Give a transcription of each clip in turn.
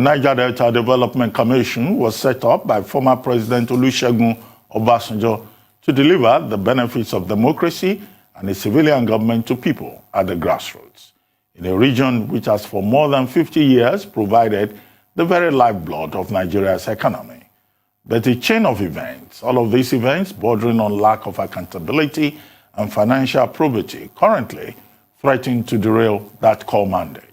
Niger Delta Development Commission was set up by former President Olusegun Obasanjo to deliver the benefits of democracy and a civilian government to people at the grassroots, in a region which has for more than 50 years provided the very lifeblood of Nigeria's economy. But a chain of events, all of these events bordering on lack of accountability and financial probity, currently threaten to derail that core mandate.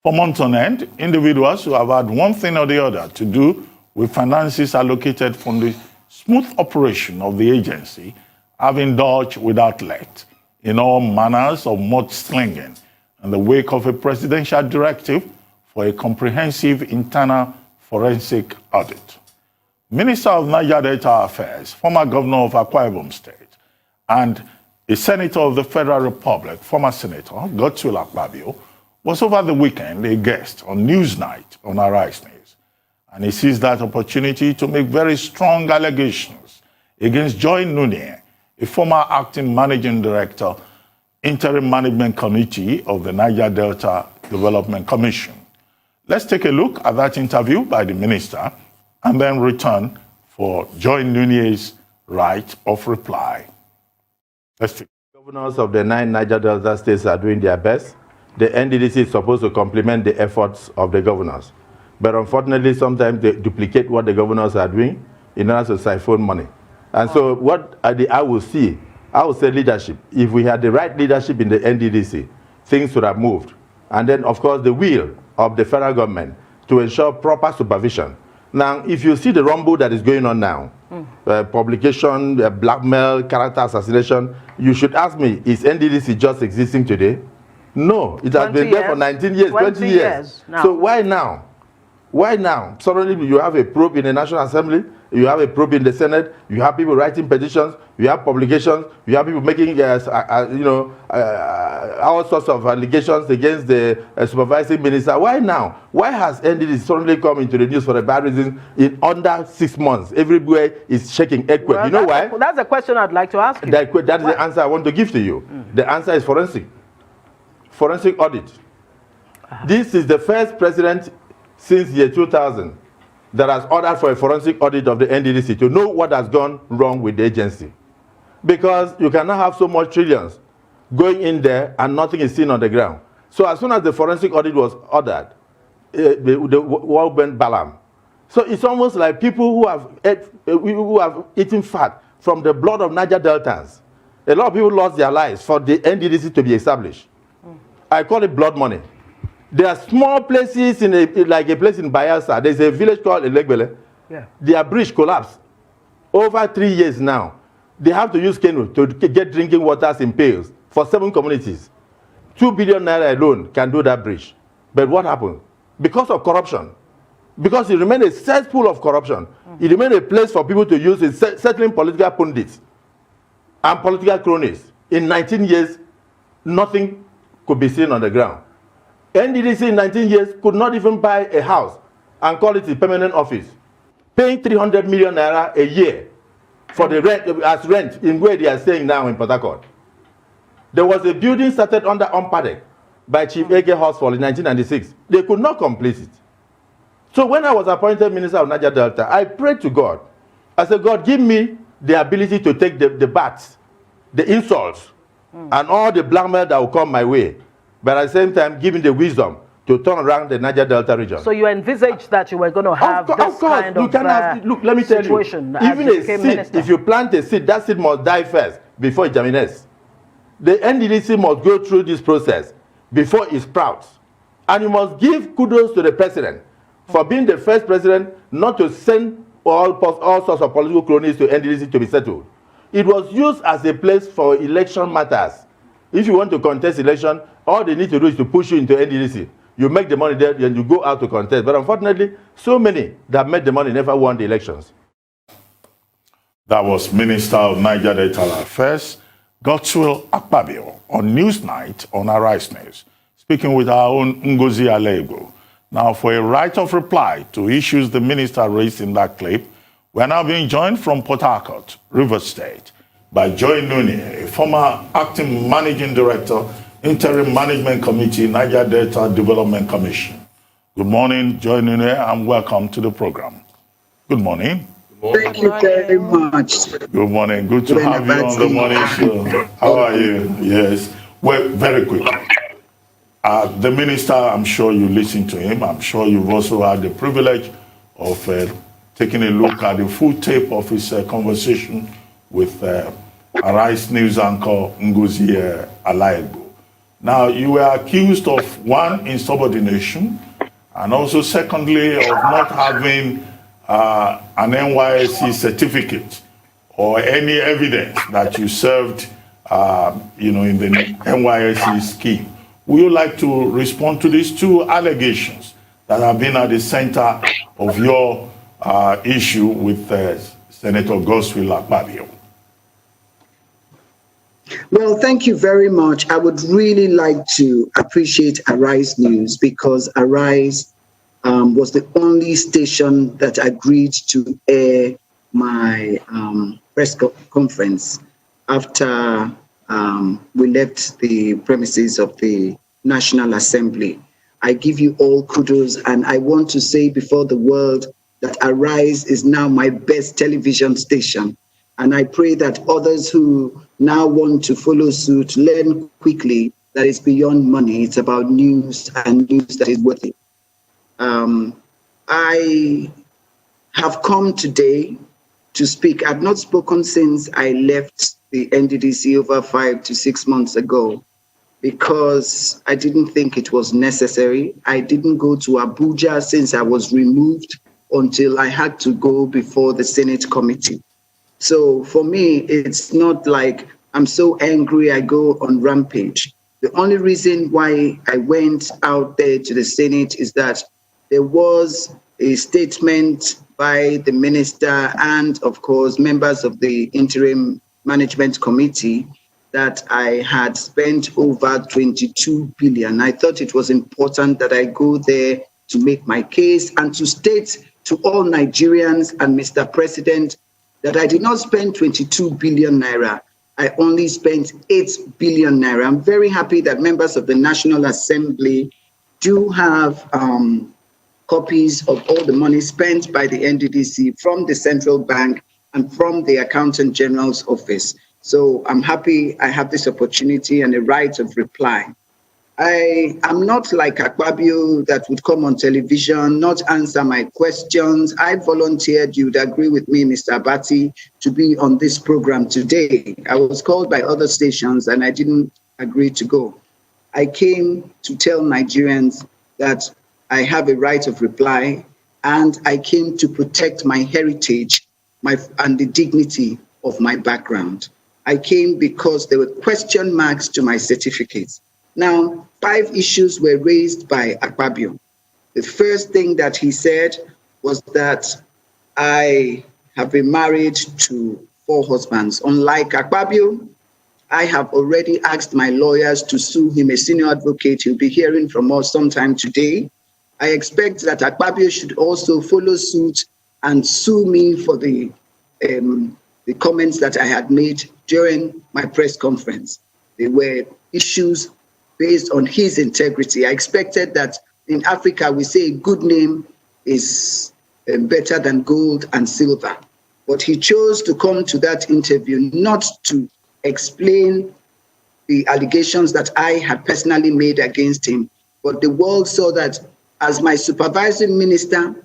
For months on end, individuals who have had one thing or the other to do with finances allocated from the smooth operation of the agency have indulged without let in all manners of mudslinging in the wake of a presidential directive for a comprehensive internal forensic audit. Minister of Niger Delta Affairs, former governor of Akpabio State, and a senator of the Federal Republic, former Senator Akpabio, was over the weekend a guest on Newsnight on Arise News. And he seized that opportunity to make very strong allegations against Joy Nunieh, a former acting managing director, Interim Management Committee of the Niger Delta Development Commission. Let's take a look at that interview by the minister and then return for Joy Nunieh's right of reply. Let's take it. Governors of the 9 Niger Delta states are doing their best. The NDDC is supposed to complement the efforts of the governors. But unfortunately, sometimes they duplicate what the governors are doing in order to siphon money. And so what I will say leadership. If we had the right leadership in the NDDC, things would have moved. And then, of course, the will of the federal government to ensure proper supervision. Now, if you see the rumble that is going on now, publication, blackmail, character assassination, you should ask me, is NDDC just existing today? No, it has been there for 19 years, 20 years. So why now? Why now? Suddenly you have a probe in the National Assembly, you have a probe in the Senate, you have people writing petitions, you have publications, you have people making all sorts of allegations against the supervising minister. Why now? Why has NDDC suddenly come into the news for a bad reason in under 6 months? Everywhere is shaking earthquake. Well, you know why? That's a question I'd like to ask you. That is the answer I want to give to you. The answer is forensic audit. This is the first president since year 2000 that has ordered for a forensic audit of the NDDC to know what has gone wrong with the agency. Because you cannot have so much trillions going in there and nothing is seen on the ground. So as soon as the forensic audit was ordered, the world went balam. So it's almost like people who have eaten fat from the blood of Niger Deltans. A lot of people lost their lives for the NDDC to be established. I call it blood money. There are small places, like a place in Bayelsa. There's a village called Elegbele. Yeah. Their bridge collapsed. Over 3 years now, they have to use canoe to get drinking waters in pails for 7 communities. 2 billion naira alone can do that bridge. But what happened? Because of corruption. Because it remained a cesspool of corruption. It remained a place for people to use in settling political pundits and political cronies. In 19 years, nothing could be seen on the ground. NDDC in 19 years could not even buy a house and call it a permanent office, paying 300 million naira a year for the rent, as rent in where they are staying now in Port Harcourt. There was a building started under Umpadek by Chief A.K. Horsfall in 1996. They could not complete it. So when I was appointed Minister of Niger Delta, I prayed to God. I said, God, give me the ability to take the bats, the insults, and all the blackmail that will come my way. But at the same time, give me the wisdom to turn around the Niger Delta region. So you envisaged that you were going to have this kind of look, let me tell you, even a seed, if you plant a seed, that seed must die first before it germinates. The NDDC must go through this process before it sprouts. And you must give kudos to the president for being the first president not to send all sorts of political cronies to NDDC to be settled. It was used as a place for election matters. If you want to contest election, all they need to do is to push you into NDDC. You make the money there, and you go out to contest. But unfortunately, so many that made the money never won the elections. That was Minister of Niger Delta Affairs, Akpabio, on Newsnight on Arise News, speaking with our own Ngozi Alego. Now, for a right of reply to issues the minister raised in that clip, we are now being joined from Port Harcourt, Rivers State, by Joy Nunieh, a former acting managing director, Interim Management Committee, Niger Delta Development Commission. Good Good morning, Joy Nunieh, and welcome to the program. Good morning. Thank you very much. Good morning. Good to have you on the morning show. How are you? Yes. Well, very quick. The minister, I'm sure you listened to him. I'm sure you've also had the privilege of taking a look at the full tape of his conversation with Arise News anchor Ngozi Alaegbo. Now, you were accused of, one, insubordination, and also, secondly, of not having an NYSC certificate or any evidence that you served, in the NYSC scheme. Would you like to respond to these two allegations that have been at the center of your issue with Senator Godswill Akpabio? Well, thank you very much. I would really like to appreciate Arise News because Arise was the only station that agreed to air my press conference after we left the premises of the National Assembly. I give you all kudos, and I want to say before the world that Arise is now my best television station. And I pray that others who now want to follow suit learn quickly that it's beyond money. It's about news, and news that is worth it. I have come today to speak. I've not spoken since I left the NDDC over 5 to 6 months ago because I didn't think it was necessary. I didn't go to Abuja since I was removed until I had to go before the Senate committee. So for me, it's not like I'm so angry I go on rampage. The only reason why I went out there to the Senate is that there was a statement by the minister and, of course, members of the interim management committee that I had spent over 22 billion. I thought it was important that I go there to make my case and to state to all Nigerians and Mr. President that I did not spend 22 billion naira. I only spent 8 billion naira. I'm very happy that members of the National Assembly do have copies of all the money spent by the NDDC from the central bank and from the Accountant General's office. So I'm happy I have this opportunity and a right of reply. I am not like Akpabio that would come on television, not answer my questions. I volunteered, you'd agree with me, Mr. Abati, to be on this program today. I was called by other stations and I didn't agree to go. I came to tell Nigerians that I have a right of reply, and I came to protect my heritage and the dignity of my background. I came because there were question marks to my certificates. Now, 5 issues were raised by Akpabio. The first thing that he said was that I have been married to 4 husbands. Unlike Akpabio, I have already asked my lawyers to sue him, a senior advocate. He'll be hearing from us sometime today. I expect that Akpabio should also follow suit and sue me for the comments that I had made during my press conference. They were issues based on his integrity. I expected that in Africa, we say a good name is better than gold and silver. But he chose to come to that interview not to explain the allegations that I had personally made against him, but the world saw that as my supervising minister,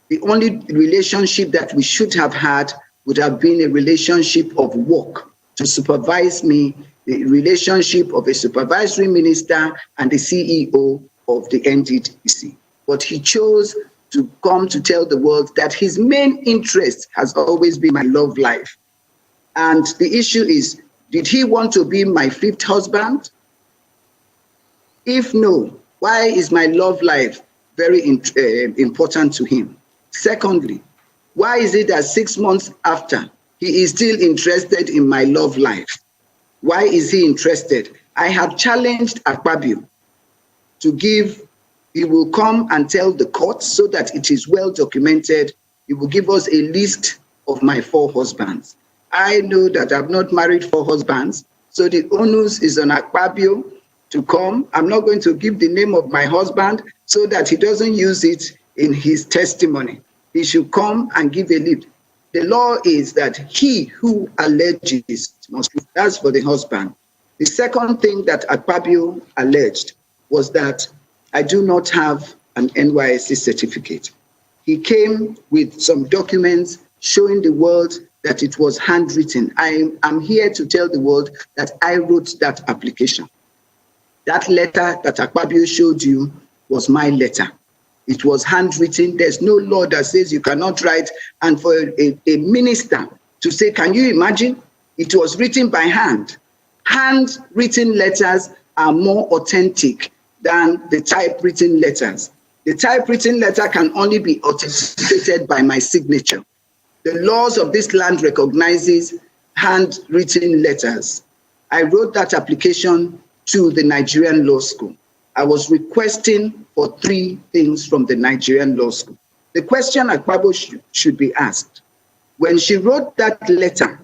the only relationship that we should have had would have been a relationship of work to supervise me, the relationship of a supervisory minister and the CEO of the NDDC. But he chose to come to tell the world that his main interest has always been my love life. And the issue is, did he want to be my 5th husband? If no, why is my love life very important to him? Secondly, why is it that 6 months after, he is still interested in my love life? Why is he interested? I have challenged Akpabio to give, he will come and tell the court so that it is well documented. He will give us a list of my 4 husbands. I know that I've not married 4 husbands, so the onus is on Akpabio to come. I'm not going to give the name of my husband. so that he doesn't use it in his testimony. He should come and give a lip. The law is that he who alleges must prove. That's for the husband. The second thing that Akpabio alleged was that I do not have an NYSC certificate. He came with some documents showing the world that it was handwritten. I'm here to tell the world that I wrote that application. That letter that Akpabio showed you was my letter. It was handwritten. There's no law that says you cannot write. And for a minister to say, can you imagine? It was written by hand. Handwritten letters are more authentic than the typewritten letters. The typewritten letter can only be authenticated by my signature. The laws of this land recognizes handwritten letters. I wrote that application to the Nigerian Law School. I was requesting for 3 things from the Nigerian Law School. The question Akpabio should be asked, when she wrote that letter,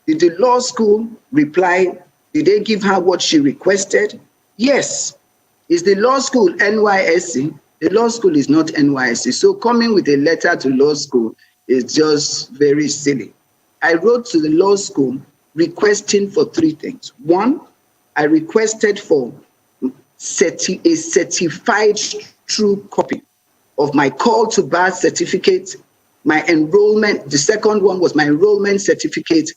did the law school reply? Did they give her what she requested? Yes. Is the law school NYSC? The law school is not NYSC. So coming with a letter to law school is just very silly. I wrote to the law school requesting for 3 things. 1, I requested for a certified true copy of my call to bar certificate, my enrollment. The second one was my enrollment certificate.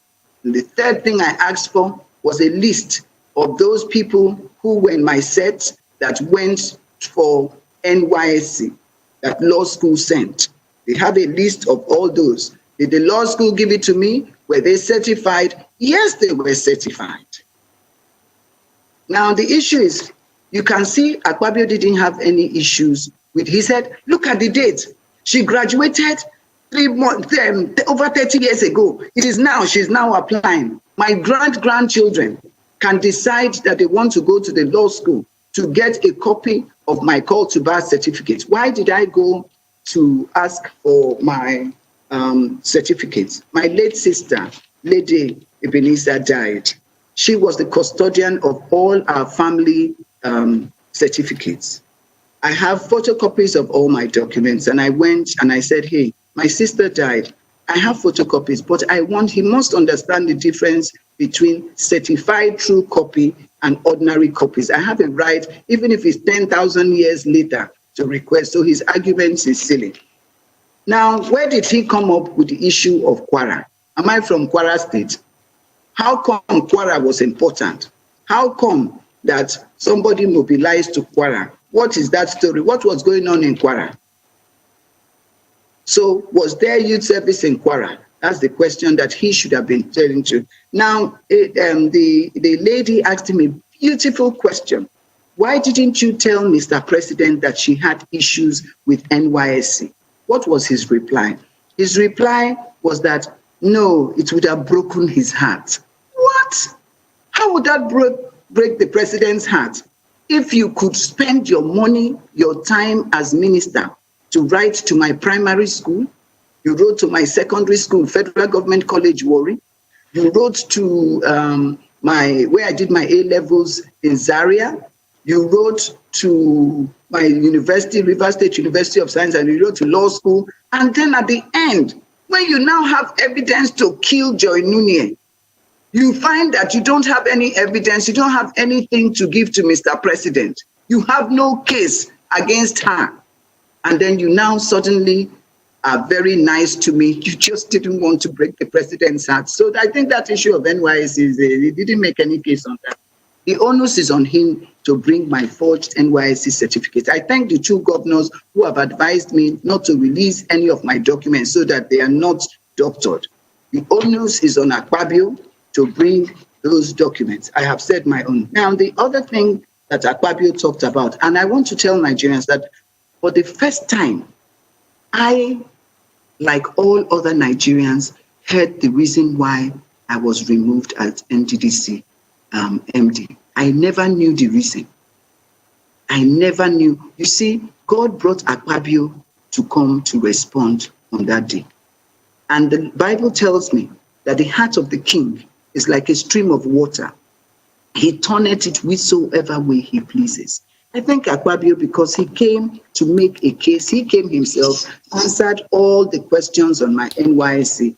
And the third thing I asked for was a list of those people who were in my set that went for NYSC, that law school sent. They have a list of all those. Did the law school give it to me? Were they certified? Yes, they were certified. Now, the issue is, you can see Akpabio didn't have any issues with, he said, look at the date. She graduated 3 months, over 30 years ago. It is now, she's now applying. My grandchildren can decide that they want to go to the law school to get a copy of my call to bar certificate. Why did I go to ask for my certificates? My late sister, Lady Ebenezer, died. She was the custodian of all our family certificates. I have photocopies of all my documents, and I went and I said, hey, my sister died. I have photocopies, but he must understand the difference between certified true copy and ordinary copies. I have a right, even if it's 10,000 years later, to request. So his arguments is silly. Now, where did he come up with the issue of Kwara? Am I from Kwara State? How come Kwara was important? How come that somebody mobilized to Kwara? What is that story? What was going on in Kwara? So was there youth service in Kwara? That's the question that he should have been telling to. Now, the lady asked him a beautiful question. Why didn't you tell Mr. President that she had issues with NYSC? What was his reply? His reply was that, no, it would have broken his heart. What? How would that break the president's heart? If you could spend your money, your time as minister to write to my primary school, you wrote to my secondary school, Federal Government College, Warri, you wrote to where I did my A-levels in Zaria, you wrote to my university, River State University of Science, and you wrote to law school, and then at the end, when you now have evidence to kill Joy Nunieh, you find that you don't have any evidence, you don't have anything to give to Mr. President. You have no case against her. And then you now suddenly are very nice to me. You just didn't want to break the president's heart. So I think that issue of NYSC, he didn't make any case on that. The onus is on him to bring my forged NYSC certificate. I thank the 2 governors who have advised me not to release any of my documents so that they are not doctored. The onus is on Akpabio to bring those documents. I have said my own. Now, the other thing that Akpabio talked about, and I want to tell Nigerians that for the first time, I, like all other Nigerians, heard the reason why I was removed as NDDC MD. I never knew the reason. I never knew. You see, God brought Akpabio to come to respond on that day. And the Bible tells me that the heart of the king is like a stream of water. He turneth it whithersoever way he pleases. I thank Akpabio because he came to make a case. He came himself, answered all the questions on my NYSC.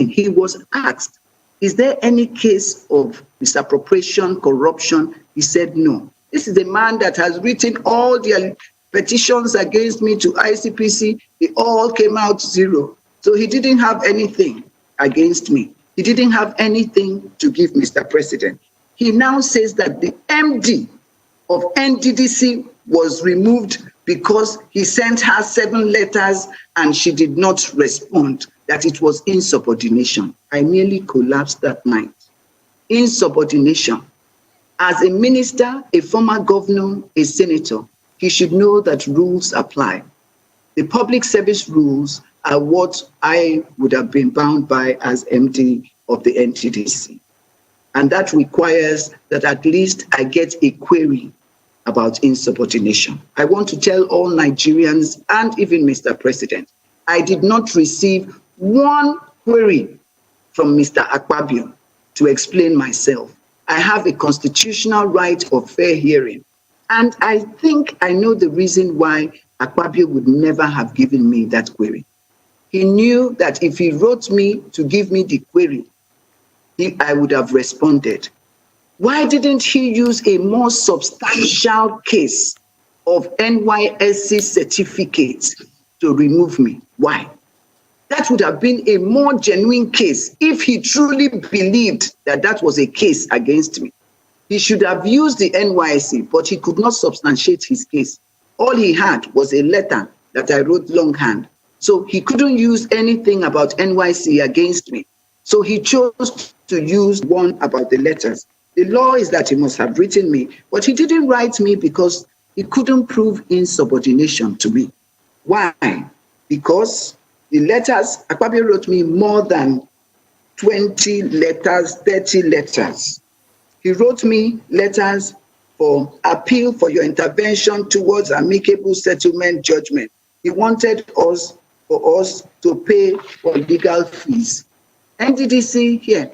He was asked, is there any case of misappropriation, corruption? He said no. This is the man that has written all the petitions against me to ICPC. They all came out zero. So he didn't have anything against me. He didn't have anything to give Mr. President. He now says that the MD of NDDC was removed because he sent her 7 letters and she did not respond, that it was insubordination. I nearly collapsed that night. Insubordination. As a minister, a former governor, a senator, he should know that rules apply. The public service rules are what I would have been bound by as MD of the NDDC. And that requires that at least I get a query about insubordination. I want to tell all Nigerians and even Mr. President, I did not receive one query from Mr. Akpabio to explain myself. I have a constitutional right of fair hearing. And I think I know the reason why Akpabio would never have given me that query. He knew that if he wrote me to give me the query, I would have responded. Why didn't he use a more substantial case of NYSC certificates to remove me? Why? That would have been a more genuine case if he truly believed that that was a case against me. He should have used the NYSC, but he could not substantiate his case. All he had was a letter that I wrote longhand. So he couldn't use anything about NYSC against me. So he chose to use one about the letters. The law is that he must have written me, but he didn't write me because he couldn't prove insubordination to me. Why? Because the letters, Akpabio wrote me more than 20 letters, 30 letters. He wrote me letters for appeal for your intervention towards amicable settlement judgment. He wanted us to pay for legal fees. NDDC here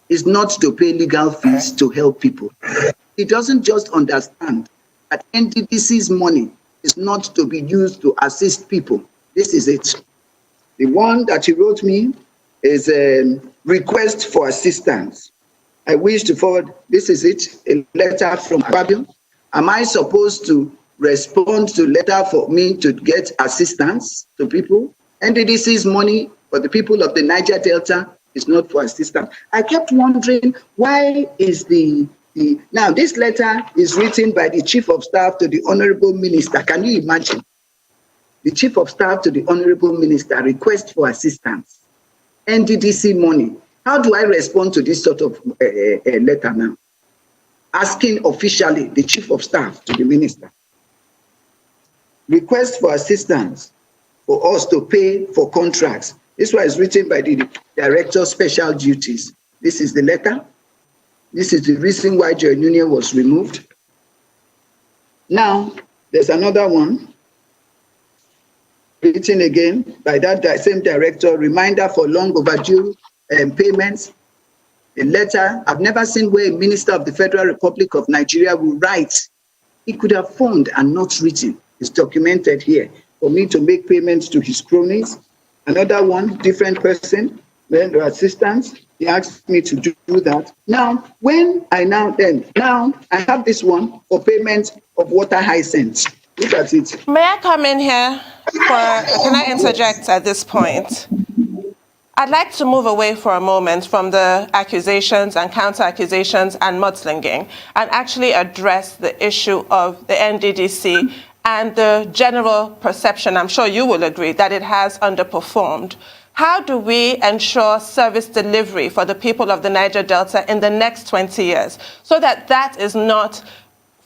is not to pay legal fees to help people. He doesn't just understand that NDDC's money is not to be used to assist people. This is it. The one that he wrote me is a request for assistance. I wish to forward, this is it, a letter from Akpabio. Am I supposed to respond to letter for me to get assistance to people? NDDC's money for the people of the Niger Delta is not for assistance. I kept wondering, why is now this letter is written by the Chief of Staff to the Honorable Minister. Can you imagine? The Chief of Staff to the Honorable Minister, request for assistance. NDDC money. How do I respond to this sort of letter now? Asking officially the Chief of Staff to the Minister. Request for assistance for us to pay for contracts. This one is written by the Director of Special Duties. This is the letter. This is the reason why Joy Nunieh was removed. Now, there's another one written again by that same director, reminder for long overdue payments. A letter, I've never seen where a minister of the Federal Republic of Nigeria will write. He could have phoned and not written. It's documented here for me to make payments to his cronies. Another one, different person, vendor assistance. He asked me to do that. Now, now I have this one for payment of water hyacinth. Look at it. May I come in here? Can I interject at this point? I'd like to move away for a moment from the accusations and counter-accusations and mudslinging and actually address the issue of the NDDC and the general perception, I'm sure you will agree, that it has underperformed. How do we ensure service delivery for the people of the Niger Delta in the next 20 years so that that is not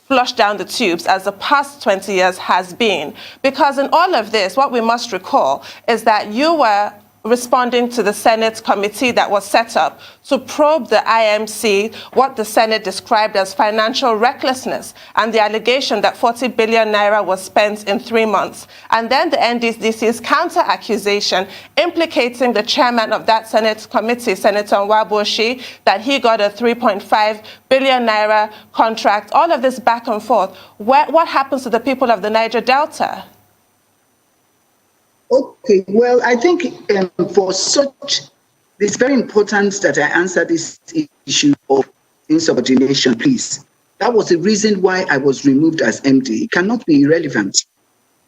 flushed down the tubes as the past 20 years has been? Because in all of this, what we must recall is that you were responding to the Senate committee that was set up to probe the IMC, what the Senate described as financial recklessness, and the allegation that 40 billion naira was spent in 3 months. And then the NDDC's counter-accusation implicating the chairman of that Senate committee, Senator Nwaboshi, that he got a 3.5 billion naira contract. All of this back and forth. What happens to the people of the Niger Delta? Okay, well, I think it's very important that I answer this issue of insubordination, please. That was the reason why I was removed as MD. It cannot be irrelevant.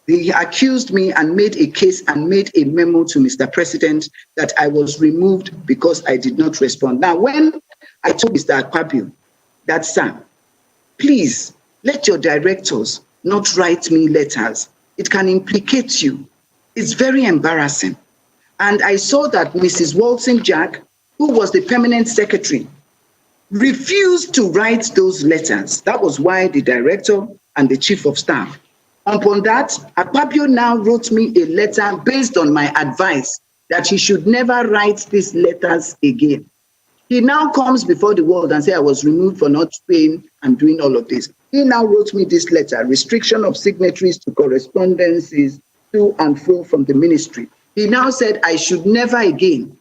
They accused me and made a case and made a memo to Mr. President that I was removed because I did not respond. Now, when I told Mr. Akpabio that, sir, please let your directors not write me letters. It can implicate you. It's very embarrassing. And I saw that Mrs. Walton Jack, who was the permanent secretary, refused to write those letters. That was why the director and the chief of staff. Upon that, Akpabio now wrote me a letter based on my advice that he should never write these letters again. He now comes before the world and says, I was removed for not paying and doing all of this. He now wrote me this letter, restriction of signatories to correspondences to and fro from the ministry. He now said I should never again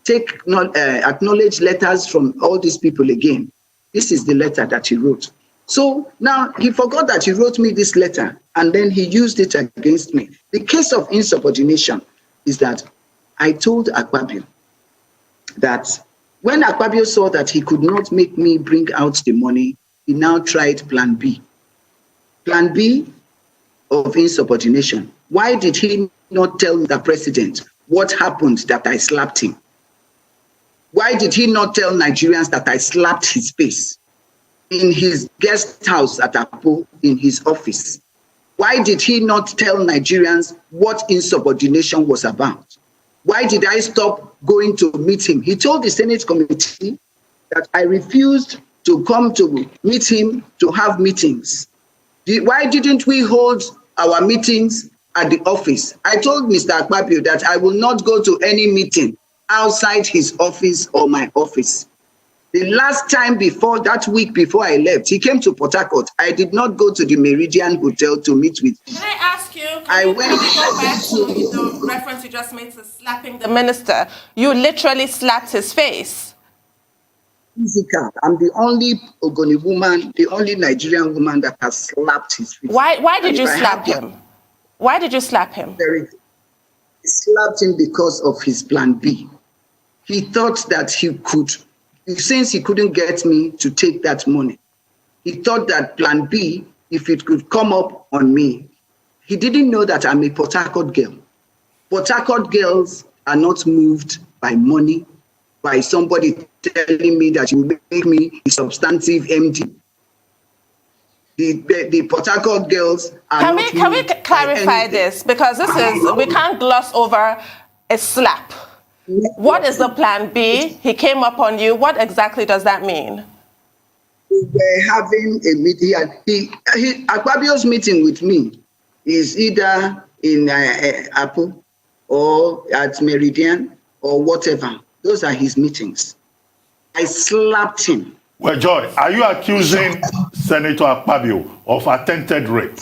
acknowledge letters from all these people again. This is the letter that he wrote. So now he forgot that he wrote me this letter and then he used it against me. The case of insubordination is that I told Akpabio that when Akpabio saw that he could not make me bring out the money, he now tried plan B. Plan B of insubordination. Why did he not tell the president what happened that I slapped him? Why did he not tell Nigerians that I slapped his face in his guest house at Apo in his office? Why did he not tell Nigerians what insubordination was about? Why did I stop going to meet him? He told the Senate committee that I refused to come to meet him to have meetings. Why didn't we hold our meetings at the office? I told Mr. Akpabio that I will not go to any meeting outside his office or my office. The last time before, that week before I left, he came to Port Harcourt. I did not go to the Meridian Hotel to meet with him. Can I ask you, can we go back to the reference you just made to slapping the minister? You literally slapped his face. Physical. I'm the only Ogoni woman, the only Nigerian woman that has slapped his face. Why did you slap him? Why did you slap him? I slapped him because of his plan B. He thought that he could, since he couldn't get me to take that money, he thought that plan B, if it could come up on me, he didn't know that I'm a Port Harcourt girl. Port Harcourt girls are not moved by money, by somebody telling me that you make me a substantive MD. The Port Harcourt girls are Can we clarify this? Because this is, we can't gloss over a slap. What is the plan B? He came up on you. What exactly does that mean? We were having a meeting. Akpabio's meeting with me is either in Apple or at Meridian or whatever. Those are his meetings. I slapped him. Well, Joy, are you accusing Senator Akpabio of attempted rape?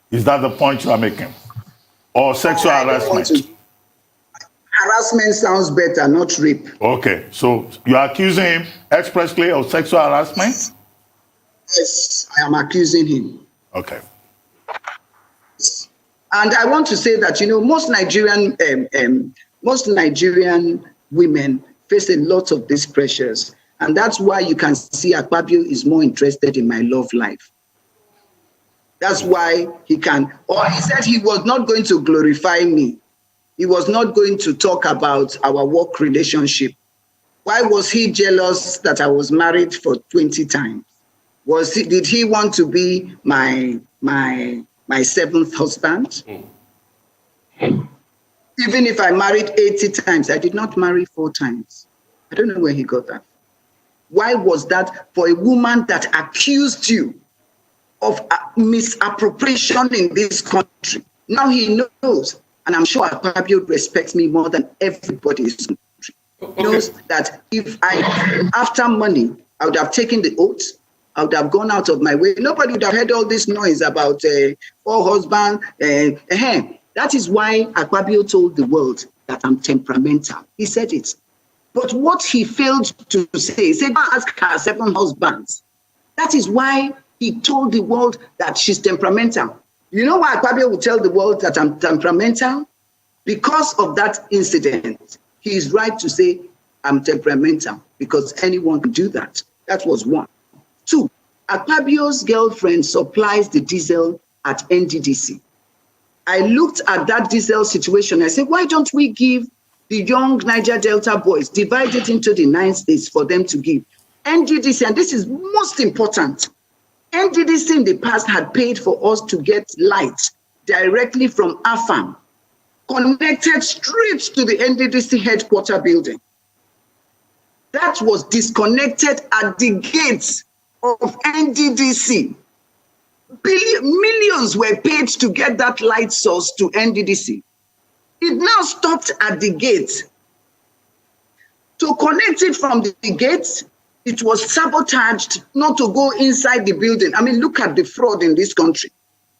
Is that the point you are making? Or sexual harassment? Harassment sounds better, not rape. Okay, so you are accusing him expressly of sexual harassment? Yes, I am accusing him. Okay. And I want to say that, you know, most Nigerian women face a lot of these pressures. And that's why you can see Akpabio is more interested in my love life. That's why he can, or he said he was not going to glorify me. He was not going to talk about our work relationship. Why was he jealous that I was married for 20 times? Did he want to be my seventh husband? Even if I married 80 times, I did not marry 4 times. I don't know where he got that. Why was that for a woman that accused you of misappropriation in this country? Now he knows and I'm sure Akpabio respects me more than everybody in this country, knows that if after money, I would have taken the oath, I would have gone out of my way. Nobody would have heard all this noise about 4 husbands. That is why Akpabio told the world that I'm temperamental. He said it. But what he failed to say, he said, ask her 7 husbands. That is why he told the world that she's temperamental. You know why Akpabio would tell the world that I'm temperamental? Because of that incident. He is right to say I'm temperamental because anyone could do that. That was 1. 2, Akpabio's girlfriend supplies the diesel at NDDC. I looked at that diesel situation. I said, why don't we give the young Niger Delta boys, divide it into the 9 states for them to give? NDDC, and this is most important, NDDC in the past had paid for us to get light directly from AFAM, connected straight to the NDDC headquarter building. That was disconnected at the gates of NDDC. Millions were paid to get that light source to NDDC. It now stopped at the gate. To connect it from the gate, it was sabotaged not to go inside the building. I mean, look at the fraud in this country.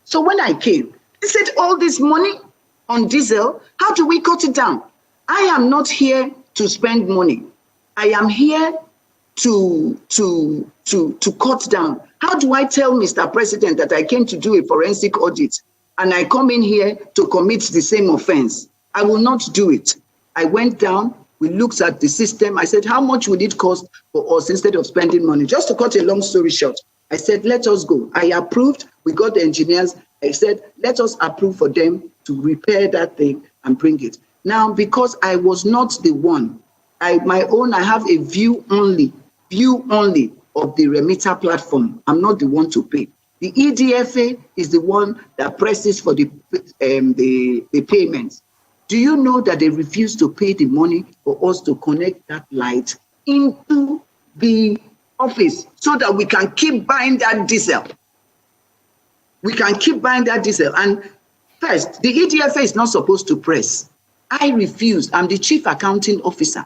So when I came, they said all this money on diesel, how do we cut it down? I am not here to spend money. I am here to cut down. How do I tell Mr. President that I came to do a forensic audit and I come in here to commit the same offense? I will not do it. I went down, we looked at the system. I said, how much would it cost for us instead of spending money? Just to cut a long story short, I said, let us go. I approved, we got the engineers. I said, let us approve for them to repair that thing and bring it. Now, because I was not the one, I have a view only of the remitter platform. I'm not the one to pay. The EDFA is the one that presses for the payments. Do you know that they refuse to pay the money for us to connect that light into the office so that we can keep buying that diesel? We can keep buying that diesel. And first, the EDFA is not supposed to press. I refused. I'm the chief accounting officer.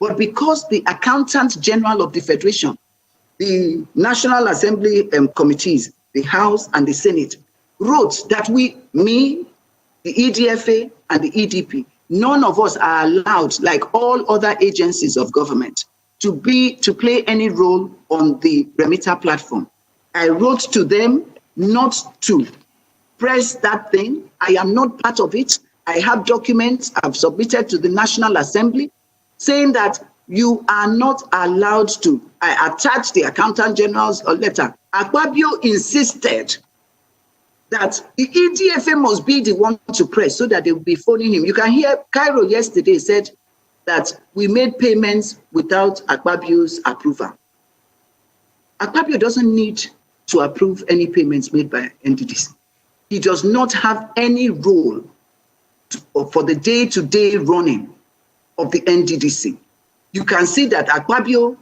But because the accountant general of the Federation, the National Assembly committees, the House and the Senate, wrote that me, the EDFA and the EDP, none of us are allowed, like all other agencies of government, to play any role on the remitter platform. I wrote to them not to press that thing. I am not part of it. I have documents I've submitted to the National Assembly saying that you are not allowed to. I attached the Accountant General's letter. Akpabio insisted that the EDFA must be the one to press so that they will be phoning him. You can hear Cairo yesterday said that we made payments without Akpabio's approval. Akpabio doesn't need to approve any payments made by entities. He does not have any role for the day-to-day running of the NDDC. You can see that Akpabio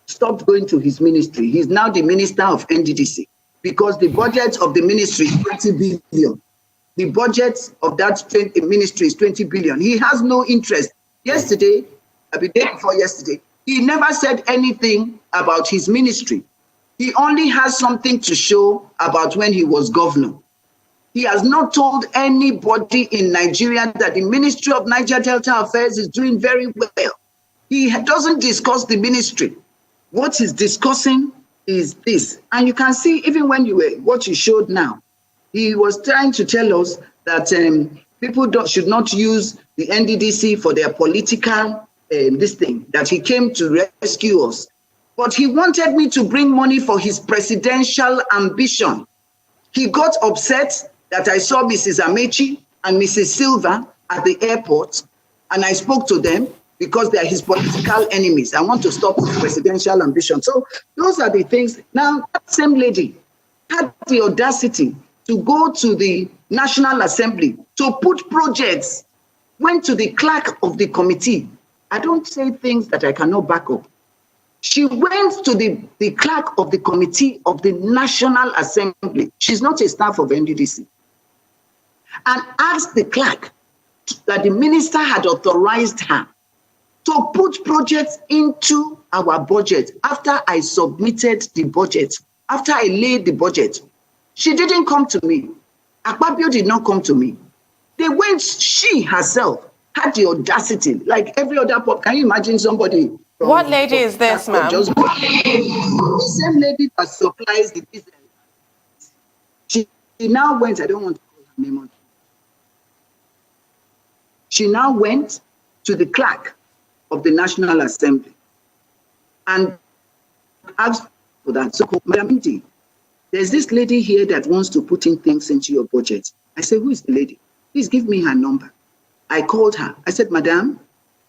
stopped going to his ministry. He's now the minister of NDDC because the budget of the ministry is 20 billion. The budget of that ministry is 20 billion. He has no interest. Yesterday, the day before yesterday, he never said anything about his ministry. He only has something to show about when he was governor. He has not told anybody in Nigeria that the Ministry of Niger Delta Affairs is doing very well. He doesn't discuss the ministry. What he's discussing is this. And you can see, even when what you showed now, he was trying to tell us that people should not use the NDDC for their political this thing, that he came to rescue us. But he wanted me to bring money for his presidential ambition. He got upset that I saw Mrs. Amechi and Mrs. Silva at the airport, and I spoke to them because they are his political enemies. I want to stop his presidential ambition. So those are the things. Now, that same lady had the audacity to go to the National Assembly to put projects, went to the clerk of the committee. I don't say things that I cannot back up. She went to the clerk of the committee of the National Assembly. She's not a staff of NDDC. And asked the clerk that the minister had authorized her to put projects into our budget after I submitted the budget, after I laid the budget. She didn't come to me. Akpabio did not come to me. They went, she herself had the audacity, like every other pop. Can you imagine somebody? What lady is this, ma'am? The same lady that supplies the business. She now went, I don't want to call her name on. She now went to the clerk of the National Assembly and asked for that. So, Madam Indy, there's this lady here that wants to put in things into your budget. I said, who is the lady? Please give me her number. I called her. I said, Madam,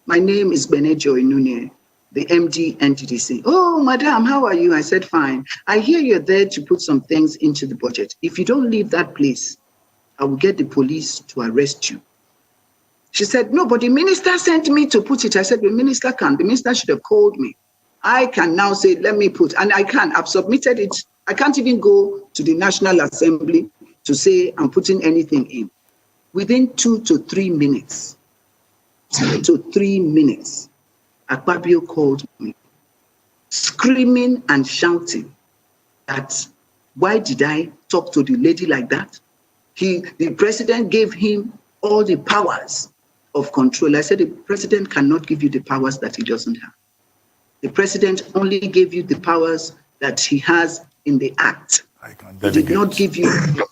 my name is Benejo Nunieh, the MD NTDC. Oh, Madam, how are you? I said, fine. I hear you're there to put some things into the budget. If you don't leave that place, I will get the police to arrest you. She said, no, but the minister sent me to put it. I said, the minister can't. The minister should have called me. I can now say, let me put, and I can. I've submitted it. I can't even go to the National Assembly to say I'm putting anything in. Within 2 to 3 minutes, Akpabio called me, screaming and shouting that, why did I talk to the lady like that? The president gave him all the powers of control. I said, the president cannot give you the powers that he doesn't have. The president only gave you the powers that he has in the act. He did not give you the powers.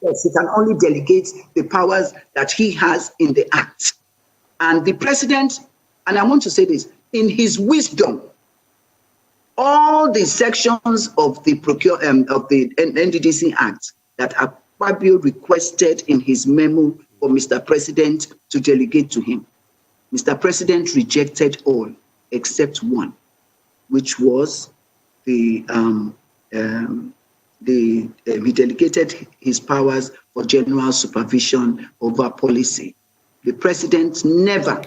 Yes, he can only delegate the powers that he has in the act. And the president, and I want to say this, in his wisdom, all the sections of the NDDC Act that Akpabio requested in his memo for Mr. President to delegate to him, Mr. President rejected all except one, which was he delegated his powers for general supervision over policy. The president never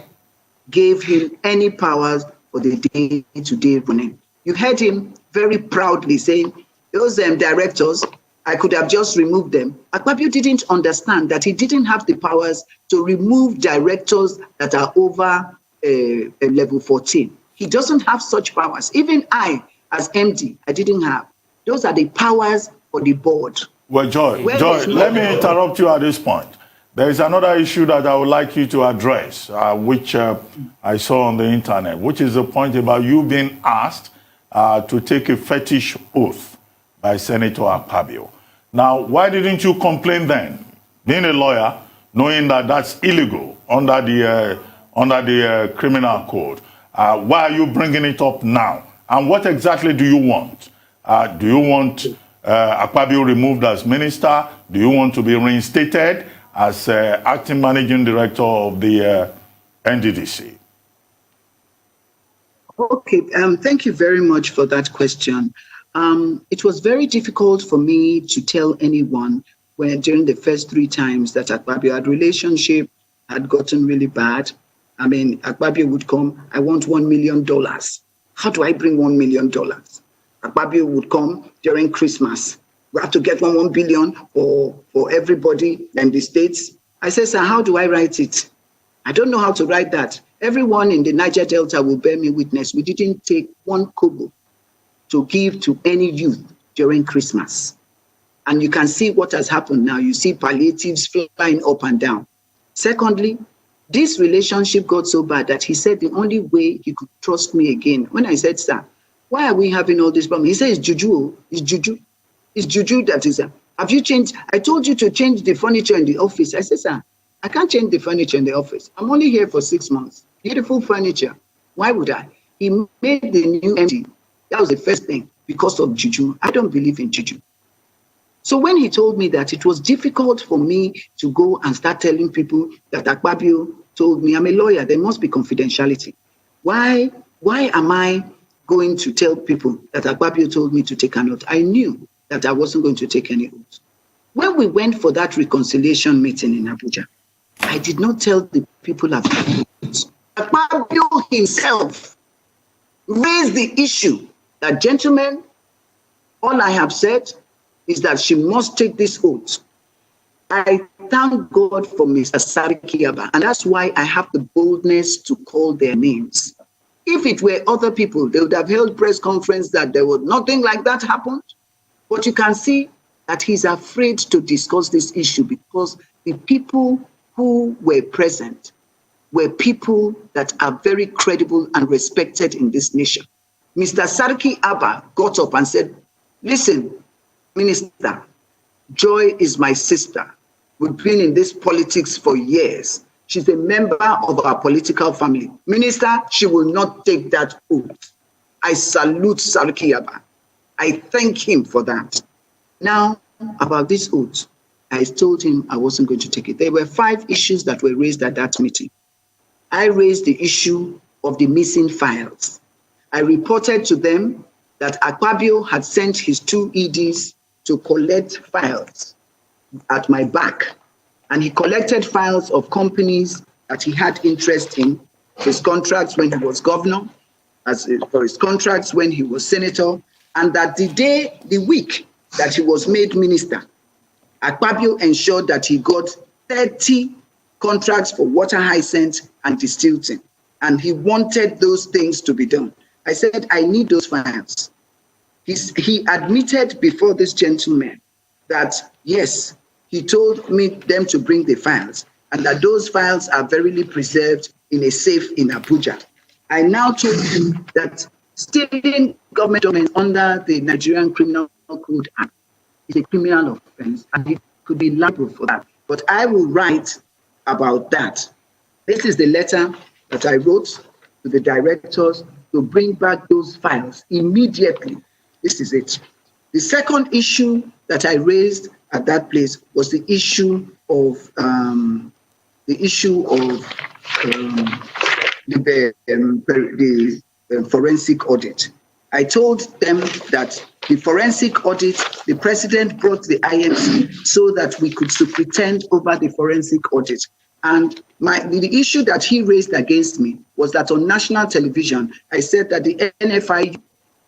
gave him any powers for the day-to-day running. You heard him very proudly saying, those directors, I could have just removed them. Akpabio didn't understand that he didn't have the powers to remove directors that are over level 14. He doesn't have such powers. Even I, as MD, I didn't have. Those are the powers for the board. Well, Joy, let me interrupt you at this point. There is another issue that I would like you to address, which I saw on the internet, which is the point about you being asked to take a fetish oath by Senator Akpabio. Now, why didn't you complain then, being a lawyer, knowing that that's illegal under the criminal code? Why are you bringing it up now? And what exactly do you want? Do you want Akpabio removed as minister? Do you want to be reinstated as acting managing director of the NDDC? Okay, thank you very much for that question. It was very difficult for me to tell anyone when during the first 3 times that Akpabio had relationship had gotten really bad. I mean, Akpabio would come, I want $1 million. How do I bring $1 million? Akpabio would come during Christmas. We have to get $1 billion for everybody in the States. I said, sir, how do I write it? I don't know how to write that. Everyone in the Niger Delta will bear me witness. We didn't take 1 kobo to give to any youth during Christmas. And you can see what has happened now. You see palliatives flying up and down. Secondly, this relationship got so bad that he said the only way he could trust me again. When I said, sir, why are we having all this problem? He said, it's juju. It's juju. It's juju that is, have you changed? I told you to change the furniture in the office. I said, sir, I can't change the furniture in the office. I'm only here for 6 months. Beautiful furniture. Why would I? He made the new MD. That was the first thing, because of juju. I don't believe in juju. So when he told me that, it was difficult for me to go and start telling people that Akpabio told me, I'm a lawyer, there must be confidentiality. Why am I going to tell people that Akpabio told me to take an oath? I knew that I wasn't going to take any oath. When we went for that reconciliation meeting in Abuja, I did not tell the people of Akpabio himself raised the issue that, gentlemen, all I have said is that she must take this oath. I thank God for Mr. Sariki Aba, and that's why I have the boldness to call their names. If it were other people, they would have held press conference that there was nothing like that happened. But you can see that he's afraid to discuss this issue because the people who were present were people that are very credible and respected in this nation. Mr. Sarki Abba got up and said, listen, Minister, Joy is my sister. We've been in this politics for years. She's a member of our political family. Minister, she will not take that oath. I salute Sarki Abba. I thank him for that. Now, about this oath, I told him I wasn't going to take it. There were 5 issues that were raised at that meeting. I raised the issue of the missing files. I reported to them that Akpabio had sent his 2 EDs to collect files at my back. And he collected files of companies that he had interest in, his contracts when he was governor, for his contracts when he was senator, and that the week that he was made minister, Akpabio ensured that he got 30 contracts for water hyacinth and distilling. And he wanted those things to be done. I said, I need those files. He admitted before this gentleman that, yes, he told me them to bring the files and that those files are verily preserved in a safe in Abuja. I now told him that stealing government documents under the Nigerian Criminal Code Act is a criminal offense and he could be liable for that. But I will write about that. This is the letter that I wrote to the directors to bring back those files immediately. This is it. The second issue that I raised at that place was the issue of the forensic audit. I told them that the forensic audit, the president brought the IMC so that we could superintend over the forensic audit. And the issue that he raised against me was that on national television, I said that the NFI,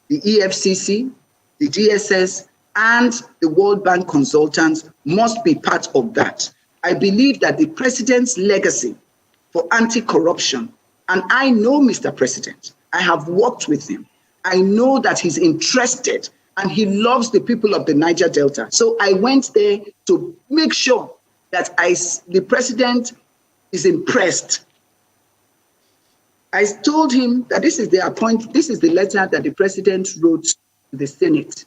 the EFCC, the DSS, and the World Bank consultants must be part of that. I believe that the president's legacy for anti-corruption, and I know Mr. President, I have worked with him. I know that he's interested and he loves the people of the Niger Delta. So I went there to make sure that the president is impressed. I told him that this is the letter that the president wrote to the Senate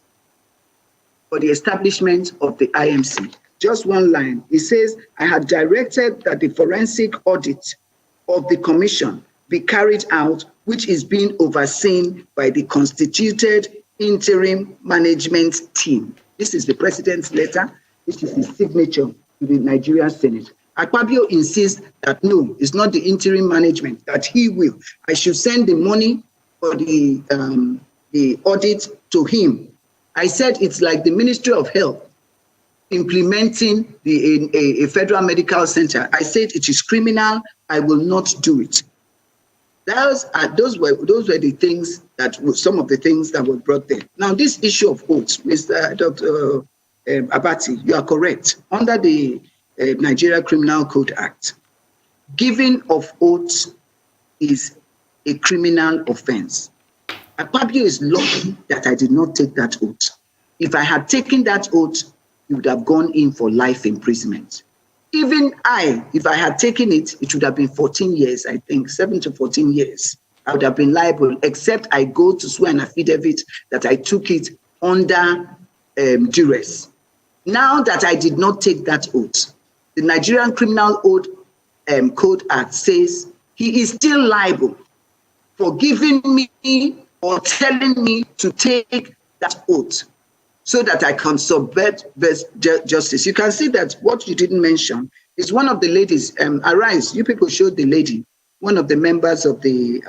for the establishment of the IMC. Just one line. He says, I had directed that the forensic audit of the commission be carried out, which is being overseen by the constituted interim management team. This is the president's letter. This is his signature to the Nigerian Senate. Akpabio insists that no, it's not the interim management, that he will. I should send the money for the audit to him. I said it's like the Ministry of Health implementing a federal medical center. I said it is criminal. I will not do it. Those were the things that were some of the things that were brought there. Now, this issue of oaths, Mr. Dr. Abati, you are correct. Under the Nigeria Criminal Code Act, giving of oaths is a criminal offense. Akpabio is lucky that I did not take that oath. If I had taken that oath, he would have gone in for life imprisonment. Even if I had taken it, it would have been 14 years, I think, 7 to 14 years. I would have been liable, except I go to swear an affidavit that I took it under duress. Now that I did not take that oath, the Nigerian Criminal Code Act says he is still liable for giving me or telling me to take that oath so that I can subvert justice. You can see that what you didn't mention is one of the ladies, Arise, you people showed the lady, one of the members of the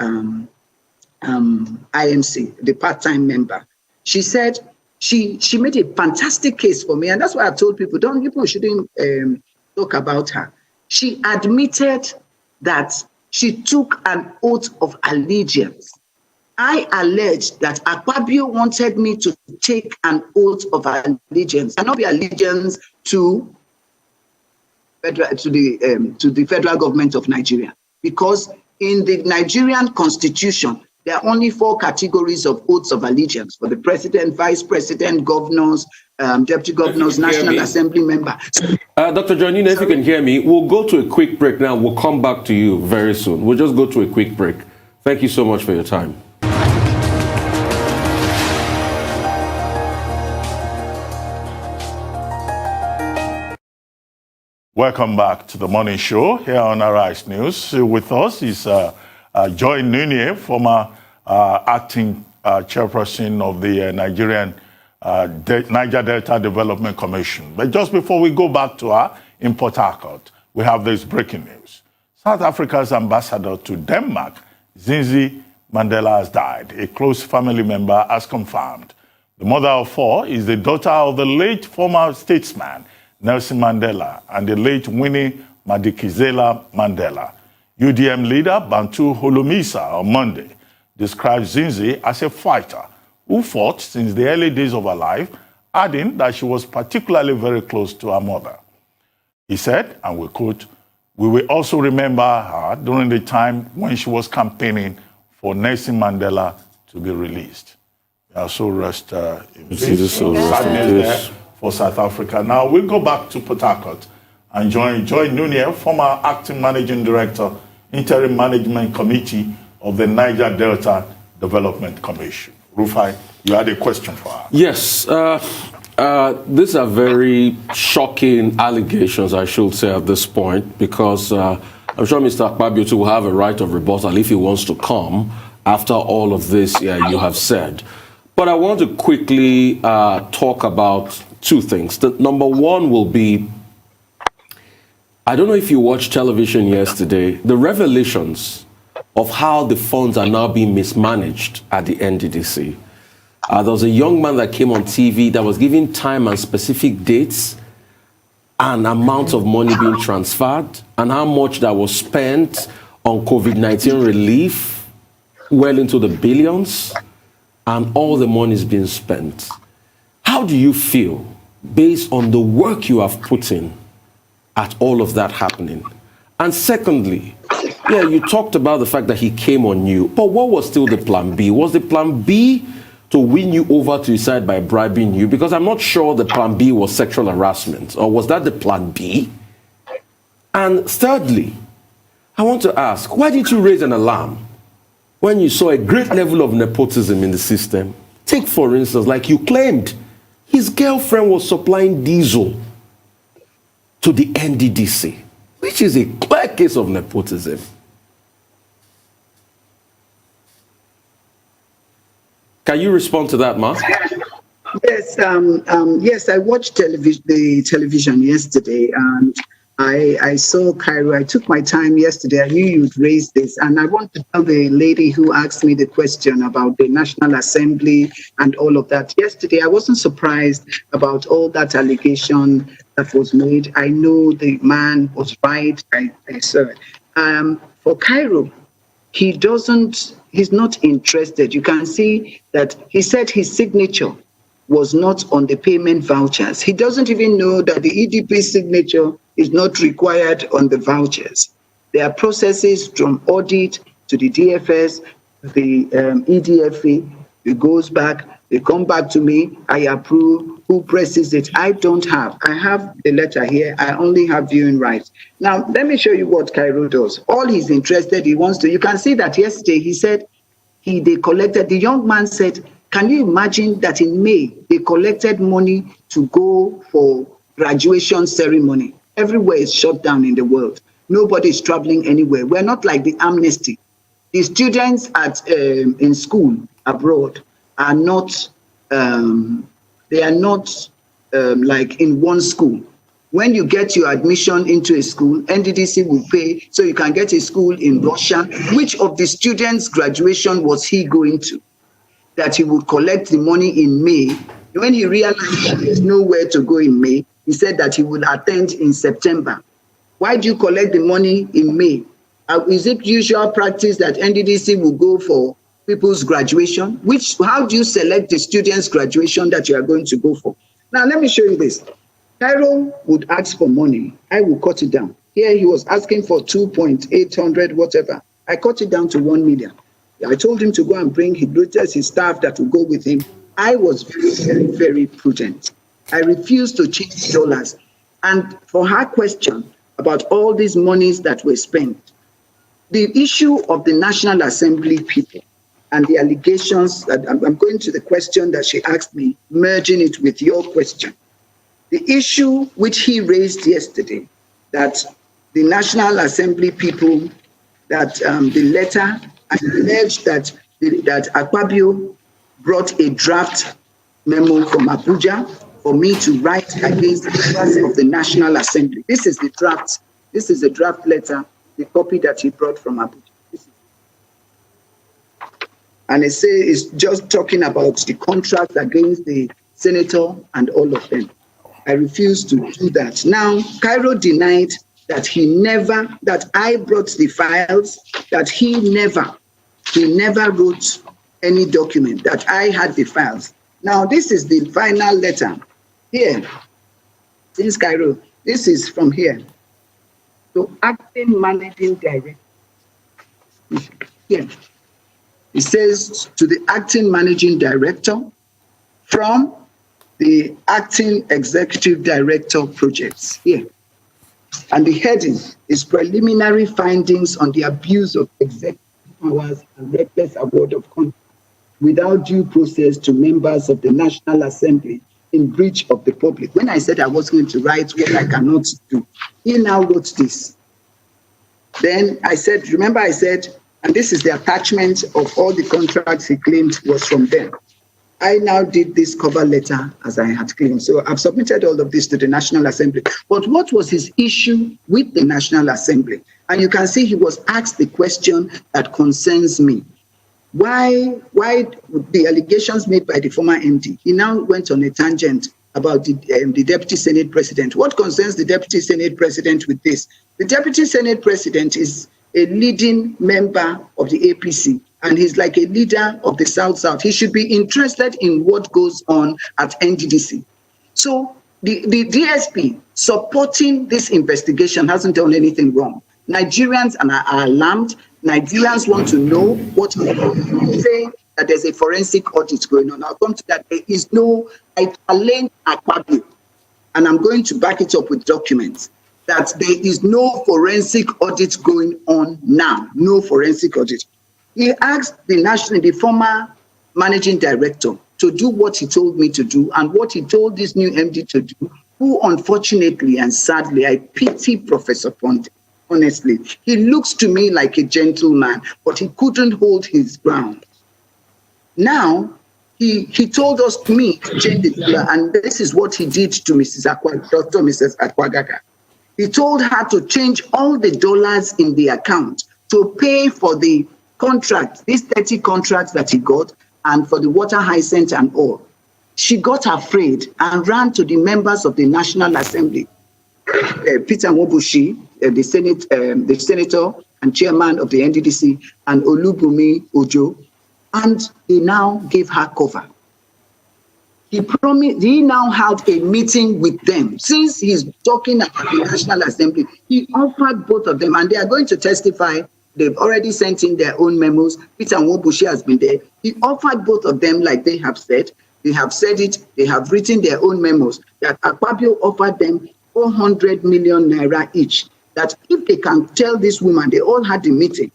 IMC, the part-time member. She said she made a fantastic case for me, and that's why I told people, people shouldn't talk about her. She admitted that she took an oath of allegiance. I alleged that Akpabio wanted me to take an oath of allegiance, and not be allegiance to the federal government of Nigeria, because in the Nigerian constitution, there are only 4 categories of oaths of allegiance for the president, vice president, governors, deputy governors, National Assembly member. Dr. Nunieh, if you can hear me, we'll go to a quick break now. We'll come back to you very soon. We'll just go to a quick break. Thank you so much for your time. Welcome back to the morning show here on Arise News. With us is Joy Nunieh, former acting chairperson of the Niger Delta Development Commission. But just before we go back to her in Port Harcourt, we have this breaking news. South Africa's ambassador to Denmark, Zinzi Mandela, has died. A close family member has confirmed. The mother of 4 is the daughter of the late former statesman, Nelson Mandela, and the late Winnie Madikizela Mandela. UDM leader Bantu Holomisa on Monday described Zinzi as a fighter who fought since the early days of her life, adding that she was particularly very close to her mother. He said, and we quote, "We will also remember her during the time when she was campaigning for Nelson Mandela to be released." So rest in peace. Sadness for South Africa. Now we'll go back to Port Harcourt and join Joy Nunieh, former acting managing director, interim management committee of the Niger Delta Development Commission. Rufai, you had a question for her. Yes. These are very shocking allegations, I should say, at this point, because I'm sure Mr. Akpabio will have a right of rebuttal if he wants to come after all of this you have said. But I want to quickly talk about 2 things. Number 1 will be, I don't know if you watched television yesterday, the revelations of how the funds are now being mismanaged at the NDDC. There was a young man that came on TV that was giving time and specific dates and amounts of money being transferred and how much that was spent on COVID-19 relief, well into the billions, and all the money is being spent. How do you feel based on the work you have put in at all of that happening? And secondly, you talked about the fact that he came on you, but what was still the plan B? Was the plan B to win you over to his side by bribing you? Because I'm not sure the plan B was sexual harassment, or was that the plan B? And thirdly, I want to ask, why did you raise an alarm when you saw a great level of nepotism in the system? Take, for instance, like you claimed, his girlfriend was supplying diesel to the NDDC, which is a clear case of nepotism. Can you respond to that, Ma? Yes, yes, I watched the television yesterday, and I saw Cairo. I took my time yesterday. I knew you'd raise this, and I want to tell the lady who asked me the question about the National Assembly and all of that. Yesterday, I wasn't surprised about all that allegation that was made. I know the man was right. I saw it. For Cairo, he's not interested. You can see that he said his signature was not on the payment vouchers. He doesn't even know that the EDP signature is not required on the vouchers. There are processes from audit to the DFS, the EDFA. It goes back, they come back to me, I approve, who presses it? I don't have. I have the letter here, I only have viewing rights. Now, let me show you what Cairo does. All he's interested, he wants to, you can see that yesterday he said, they collected, the young man said, can you imagine that in May, they collected money to go for graduation ceremony? Everywhere is shut down in the world. Nobody is traveling anywhere. We're not like the amnesty. The students in school abroad are not, they are not like in one school. When you get your admission into a school, NDDC will pay so you can get a school in Russia. Which of the students' graduation was he going to? That he would collect the money in May. When he realized there's nowhere to go in May, he said that he would attend in September. Why do you collect the money in May? Is it usual practice that NDDC will go for people's graduation? How do you select the students' graduation that you are going to go for? Now, let me show you this. Cairo would ask for money. I will cut it down. Here he was asking for 2.800 whatever. I cut it down to 1 million. I told him to go and bring his staff that will go with him. I was very, very, very prudent. I refused to change dollars. And for her question about all these monies that were spent, the issue of the National Assembly people and the allegations, that I'm going to the question that she asked me, merging it with your question. The issue which he raised yesterday, that the National Assembly people, that the letter alleged that Akpabio brought a draft memo from Abuja for me to write against the members of the National Assembly. This is the draft. This is a draft letter, the copy that he brought from Abuja. And it's just talking about the contract against the senator and all of them. I refuse to do that. Now, Cairo denied that that I brought the files, that he never wrote any document, that I had the files. Now, this is the final letter. Here, since Cairo, this is from here. So, acting managing director. Here. It says to the acting managing director from the acting executive director projects here. And the heading is preliminary findings on the abuse of executive powers and reckless award of contract without due process to members of the National Assembly in breach of the public. When I said I was going to write what I cannot do, he now wrote this. Then I said, remember I said, and this is the attachment of all the contracts he claimed was from them. I now did this cover letter as I had claimed. So I've submitted all of this to the National Assembly. But what was his issue with the National Assembly? And you can see he was asked the question that concerns me. Why the allegations made by the former MD? He now went on a tangent about the Deputy Senate President. What concerns the Deputy Senate President with this? The Deputy Senate President is a leading member of the APC, and he's like a leader of the South-South. He should be interested in what goes on at NDDC. So the DSP supporting this investigation hasn't done anything wrong. Nigerians are alarmed. Nigerians want to know what saying that there's a forensic audit going on. I'll come to that. There is no, I challenge Akpabio, and I'm going to back it up with documents, that there is no forensic audit going on now. No forensic audit. He asked the former managing director to do what he told me to do and what he told this new MD to do, who unfortunately and sadly, I pity Professor Ponte. Honestly, he looks to me like a gentleman, but he couldn't hold his ground. Now, he told us to me to change the dollar, and this is what he did to Dr. Mrs. Akpagaga. He told her to change all the dollars in the account to pay for the contract, these 30 contracts that he got, and for the water hyacinth and all. She got afraid and ran to the members of the National Assembly, Peter Nwobushi, the senator and chairman of the NDDC, and Olubumi Ojo, and they now gave her cover. He now had a meeting with them. Since he's talking about the National Assembly, he offered both of them, and they are going to testify. They've already sent in their own memos. Peter Nwobushi has been there. He offered both of them, like they have said. They have said it. They have written their own memos, that Akpabio offered them 400 million naira each. That if they can tell this woman, they all had the meeting,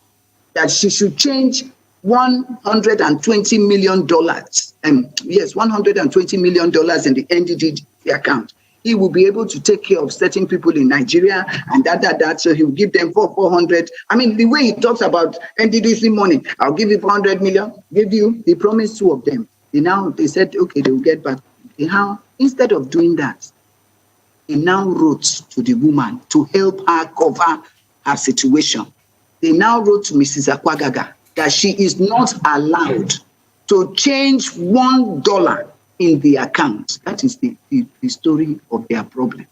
that she should change $120 million. Yes, $120 million in the NDD account. He will be able to take care of certain people in Nigeria and that. So he will give them 400. I mean, the way he talks about NDDC money, I'll give you 400 million, give you, he promised two of them. They said, okay, they will get back. Now, instead of doing that, he now wrote to the woman to help her cover her situation. They now wrote to Mrs. Akpagaga that she is not allowed to change $1 in the account. That is the story of their problem.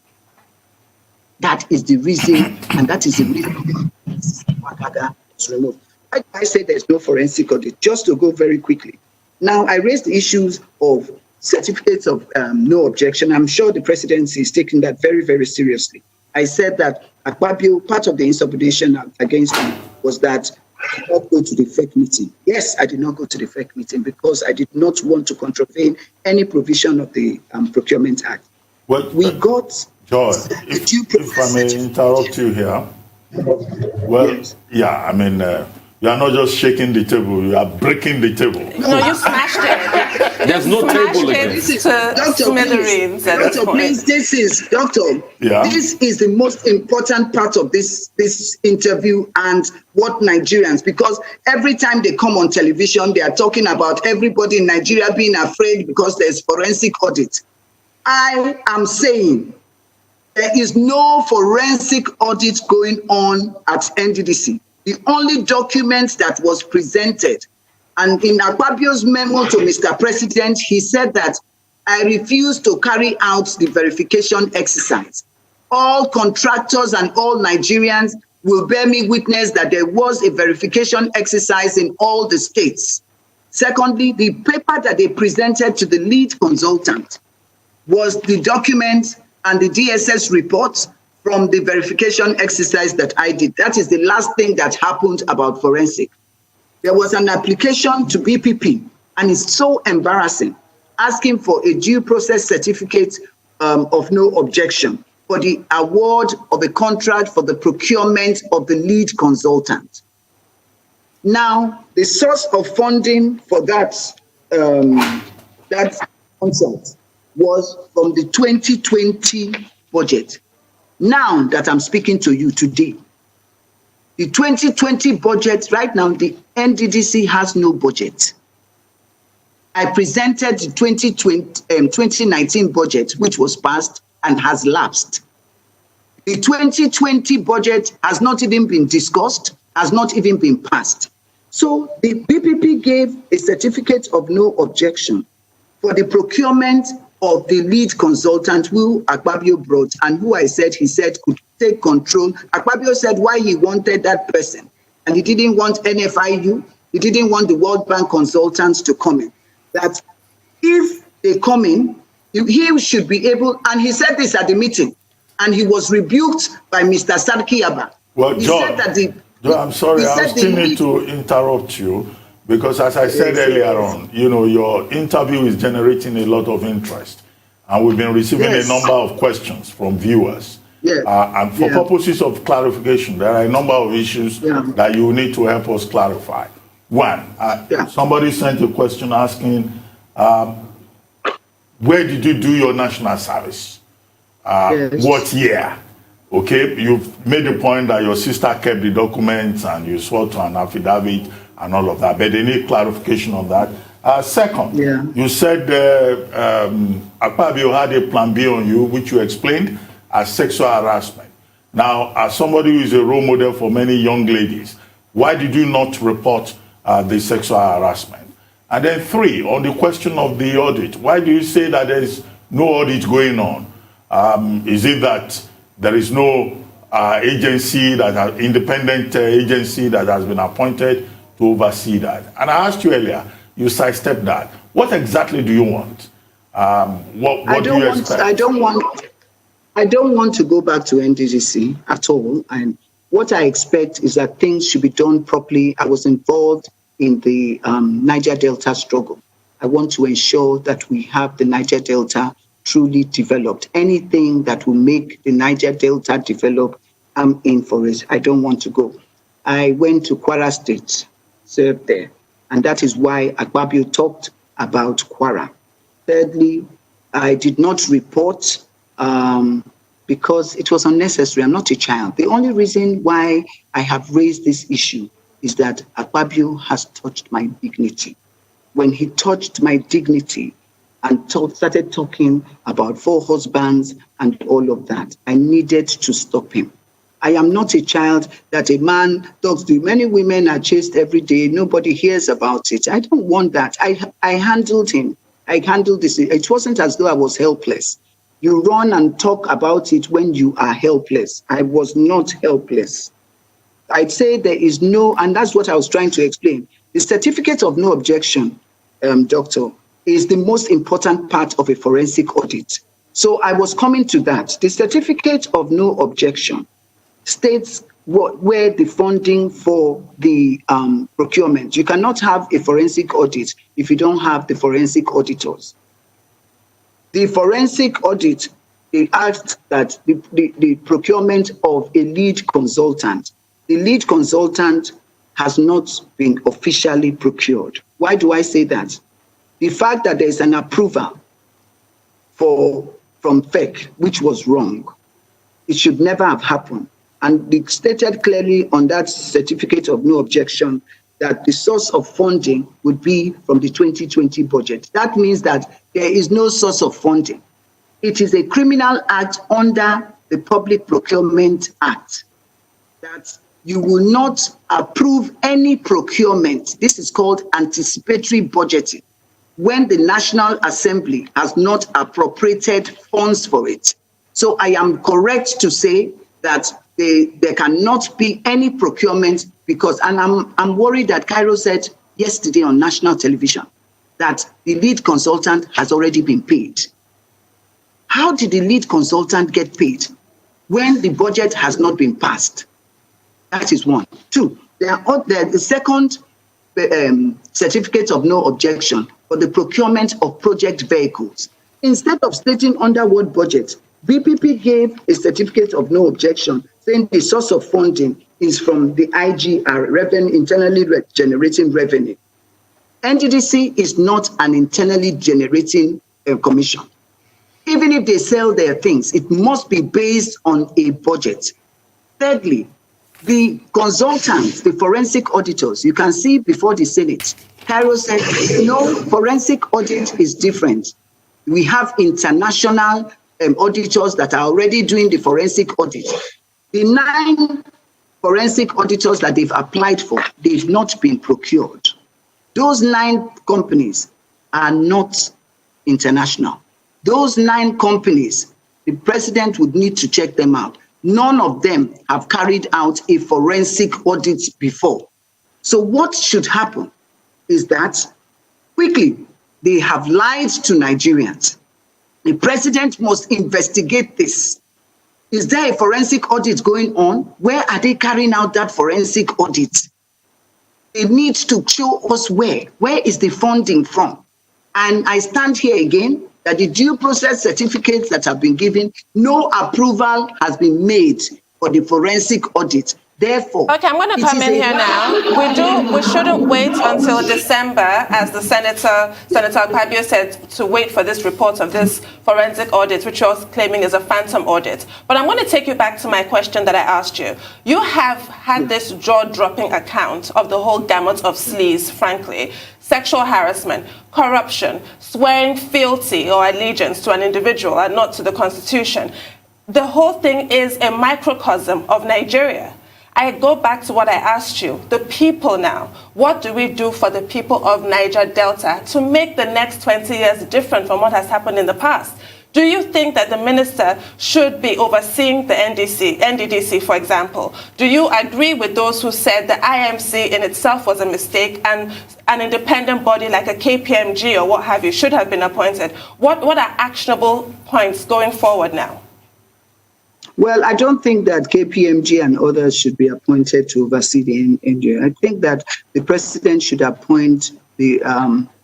That is the reason, and that is the reason Mrs. Akpagaga was removed. I say there's no forensic audit. Just to go very quickly. Now, I raised the issues of certificates of no objection, I'm sure the presidency is taking that very, very seriously. I said that Akpabio, part of the insubordination against him was that I did not go to the fake meeting. Yes, I did not go to the fake meeting because I did not want to contravene any provision of the Procurement Act. Well, we got George, if I may interrupt you here. Well, yes. Yeah, I mean, you are not just shaking the table, you are breaking the table. No, you smashed it. There's no table again. Doctor, please, this is, Doctor, this is the most important part of this interview and what Nigerians, because every time they come on television, they are talking about everybody in Nigeria being afraid because there's forensic audit. I am saying there is no forensic audit going on at NDDC. The only document that was presented, and in Akpabio's memo to Mr. President, he said that I refuse to carry out the verification exercise. All contractors and all Nigerians will bear me witness that there was a verification exercise in all the states. Secondly, the paper that they presented to the lead consultant was the document and the DSS reports from the verification exercise that I did. That is the last thing that happened about forensic. There was an application to BPP, and it's so embarrassing, asking for a due process certificate of no objection for the award of a contract for the procurement of the lead consultant. Now, the source of funding for that consult was from the 2020 budget. Now that I'm speaking to you today, the 2020 budget, right now, the NDDC has no budget. I presented the 2019 budget, which was passed and has lapsed. The 2020 budget has not even been discussed, has not even been passed. So the BPP gave a certificate of no objection for the procurement of the lead consultant who Akpabio brought and who he said could take control. Akpabio said why he wanted that person, and he didn't want NFIU, he didn't want the World Bank consultants to come in. That if they come in, he should be able, and he said this at the meeting, and he was rebuked by Mr. Sadki Abba. Well, John, I'm sorry, I still need to interrupt you. Because as I said earlier on, you know, your interview is generating a lot of interest. And we've been receiving a number of questions from viewers. And for purposes of clarification, there are a number of issues that you need to help us clarify. One, somebody sent a question asking, where did you do your national service? What year? Okay, you've made the point that your sister kept the documents and you swore to an affidavit and all of that, but they need clarification on that. Second, you said Akpabio had a plan B on you, which you explained as sexual harassment. Now, as somebody who is a role model for many young ladies, why did you not report the sexual harassment? And then three, on the question of the audit, why do you say that there is no audit going on? Is it that there is no agency, independent agency that has been appointed to oversee that? And I asked you earlier, you sidestepped that. What exactly do you want? What do you expect? I don't want to go back to NDDC at all. And what I expect is that things should be done properly. I was involved in the Niger Delta struggle. I want to ensure that we have the Niger Delta truly developed. Anything that will make the Niger Delta develop, I'm in for it. I don't want to go. I went to Kwara State, served there, and that is why Akpabio talked about Kwara. Thirdly, I did not report because it was unnecessary. I'm not a child. The only reason why I have raised this issue is that Akpabio has touched my dignity. When he touched my dignity and started talking about 4 husbands and all of that, I needed to stop him. I am not a child that a man talks to. Many women are chased every day. Nobody hears about it. I don't want that. I handled him. I handled this. It wasn't as though I was helpless. You run and talk about it when you are helpless. I was not helpless. I'd say there is no, and that's what I was trying to explain. The certificate of no objection, doctor, is the most important part of a forensic audit. So I was coming to that. The certificate of no objection states where the funding for the procurement. You cannot have a forensic audit if you don't have the forensic auditors. The forensic audit, they asked that the procurement of a lead consultant. The lead consultant has not been officially procured. Why do I say that? The fact that there is an approval from FEC, which was wrong, it should never have happened. And they stated clearly on that certificate of no objection that the source of funding would be from the 2020 budget. That means that there is no source of funding. It is a criminal act under the Public Procurement Act that you will not approve any procurement. This is called anticipatory budgeting, when the National Assembly has not appropriated funds for it. So I am correct to say that there cannot be any procurement because, and I'm worried that Cairo said yesterday on national television that the lead consultant has already been paid. How did the lead consultant get paid when the budget has not been passed? That is one. Two, the second certificate of no objection for the procurement of project vehicles. Instead of stating under what budget, BPP gave a certificate of no objection saying the source of funding is from the IGR, revenue, internally generating revenue. NDDC is not an internally generating commission. Even if they sell their things, it must be based on a budget. Thirdly, the consultants, the forensic auditors, you can see before the Senate, Cairo said, no, forensic audit is different. We have international auditors that are already doing the forensic audit. The 9 forensic auditors that they've applied for, they've not been procured. Those 9 companies are not international. Those 9 companies, the president would need to check them out. None of them have carried out a forensic audit before. So what should happen is that quickly, they have lied to Nigerians. The president must investigate this. Is there a forensic audit going on? Where are they carrying out that forensic audit? They need to show us where. Where is the funding from? And I stand here again that the due process certificates that have been given, no approval has been made for the forensic audit. Therefore, okay, I'm going to come in here now. We shouldn't wait until December, as the Senator Akpabio said, to wait for this report of this forensic audit, which you're claiming is a phantom audit. But I'm going to take you back to my question that I asked you. You have had this jaw-dropping account of the whole gamut of sleaze, frankly. Sexual harassment, corruption, swearing fealty or allegiance to an individual and not to the Constitution. The whole thing is a microcosm of Nigeria. I go back to what I asked you, the people now. What do we do for the people of Niger Delta to make the next 20 years different from what has happened in the past? Do you think that the minister should be overseeing the NDDC, for example? Do you agree with those who said the IMC in itself was a mistake and an independent body like a KPMG or what have you should have been appointed? What are actionable points going forward now? Well, I don't think that KPMG and others should be appointed to oversee the NGO. I think that the president should appoint the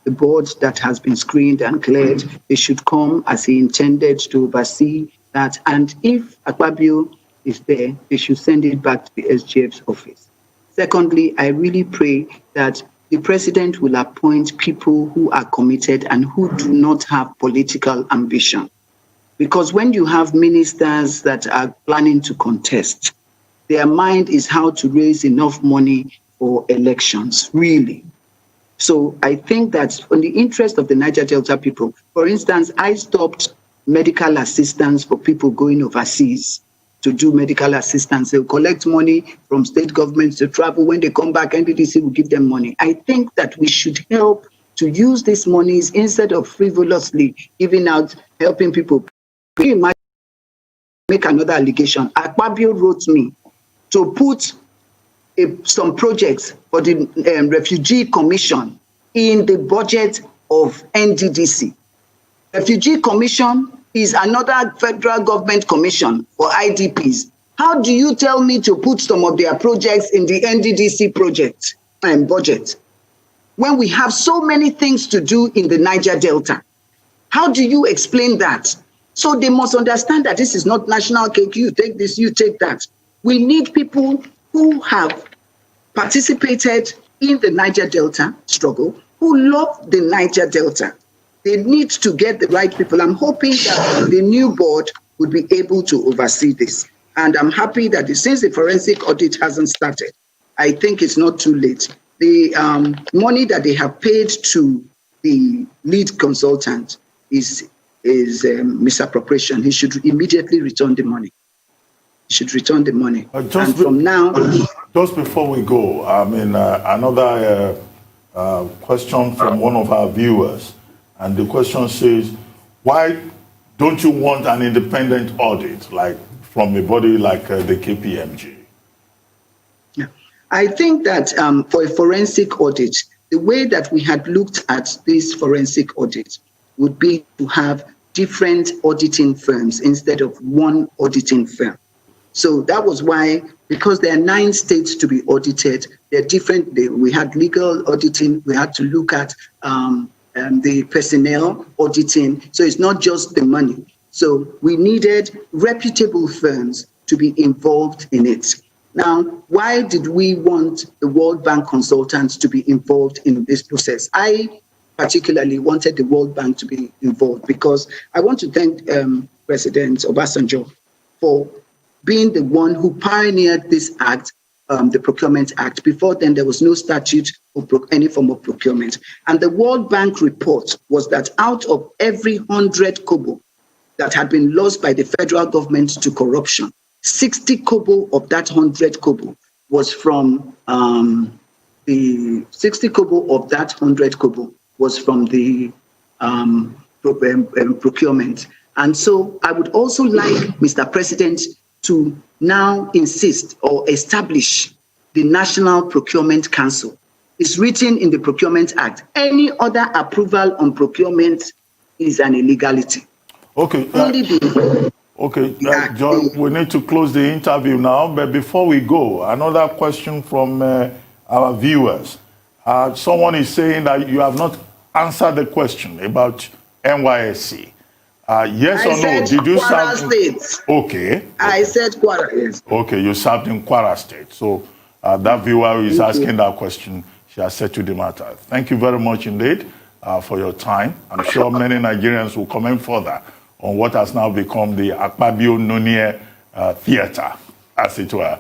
board that has been screened and cleared. They should come as he intended to oversee that. And if Akpabio is there, they should send it back to the SGF's office. Secondly, I really pray that the president will appoint people who are committed and who do not have political ambition. Because when you have ministers that are planning to contest, their mind is how to raise enough money for elections, really. So I think that in the interest of the Niger Delta people, for instance, I stopped medical assistance for people going overseas to do medical assistance. They'll collect money from state governments to travel. When they come back, NDDC will give them money. I think that we should help to use these monies instead of frivolously giving out, helping people. Can you imagine, make another allegation? Akpabio wrote me to put some projects for the Refugee Commission in the budget of NDDC. Refugee Commission is another federal government commission for IDPs. How do you tell me to put some of their projects in the NDDC project and budget when we have so many things to do in the Niger Delta? How do you explain that? So they must understand that this is not national cake. You take this, you take that. We need people who have participated in the Niger Delta struggle, who love the Niger Delta. They need to get the right people. I'm hoping that the new board would be able to oversee this. And I'm happy that since the forensic audit hasn't started, I think it's not too late. The money that they have paid to the lead consultant is misappropriation. He should immediately return the money. He should return the money. And from now... Just before we go, I mean, another question from one of our viewers. And the question says, why don't you want an independent audit, like from a body like the KPMG? Yeah. I think that for a forensic audit, the way that we had looked at this forensic audit would be to have different auditing firms instead of one auditing firm. So that was why, because there are 9 states to be audited, they're different. We had legal auditing, we had to look at the personnel auditing. So it's not just the money. So we needed reputable firms to be involved in it. Now, why did we want the World Bank consultants to be involved in this process? I particularly wanted the World Bank to be involved because I want to thank President Obasanjo for being the one who pioneered this act, the Procurement Act. Before then, there was no statute for any form of procurement. And the World Bank report was that out of every 100 kobo that had been lost by the federal government to corruption, 60 kobo of that 100 kobo was from the 60 kobo of that 100 kobo was from the procurement. And so I would also like Mr. President to now insist or establish the National Procurement Council. It's written in the Procurement Act. Any other approval on procurement is an illegality. Okay. John, we need to close the interview now. But before we go, another question from our viewers. Someone is saying that you have not answered the question about NYSC. Yes or no? Did you serve? State. Okay. I said Kwara. Yes. Okay, you served in Kwara State. So that viewer is asking that question. She has settled the matter. Thank you very much indeed for your time. I'm sure many Nigerians will comment further on what has now become the Akpabio Nunieh theater, as it were.